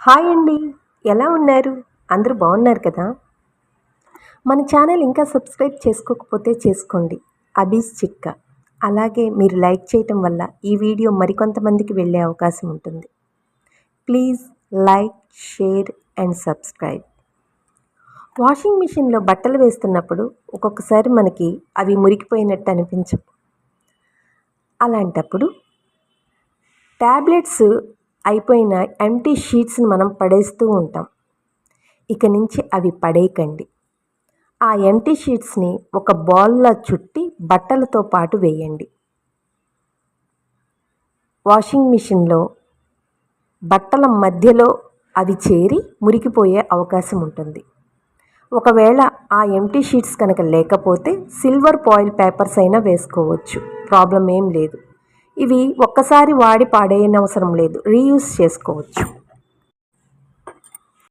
Hi అండి. ఎలా ఉన్నారు? అందరూ బాగున్నారు కదా? మన ఛానల్ ఇంకా సబ్స్క్రైబ్ చేసుకోకపోతే చేసుకోండి. అబీస్ చిట్కా. అలాగే మీరు లైక్ చేయటం వల్ల ఈ వీడియో మరికొంతమందికి వెళ్ళే అవకాశం ఉంటుంది. Please like, share and subscribe. Washing మిషన్లో బట్టలు వేస్తున్నప్పుడు ఒక్కొక్కసారి మనకి అవి మురికిపోయినట్టు అనిపించవు. అలాంటప్పుడు ట్యాబ్లెట్స్ అయిపోయిన ఎంప్టీ షీట్స్ని మనం పడేస్తూ ఉంటాం. ఇక నుంచి అవి పడేయకండి. ఆ ఎంప్టీ షీట్స్ని ఒక బాల్లా చుట్టి బట్టలతో పాటు వేయండి. వాషింగ్ మిషన్లో బట్టల మధ్యలో అవి చేరి మురికిపోయే అవకాశం ఉంటుంది. ఒకవేళ ఆ ఎంప్టీ షీట్స్ కనుక లేకపోతే సిల్వర్ ఫాయిల్ పేపర్స్ అయినా వేసుకోవచ్చు, ప్రాబ్లం ఏం లేదు. ఇవి ఒక్కసారి వాడి పాడేయనవసరం లేదు, రీయూజ్ చేసుకోవచ్చు.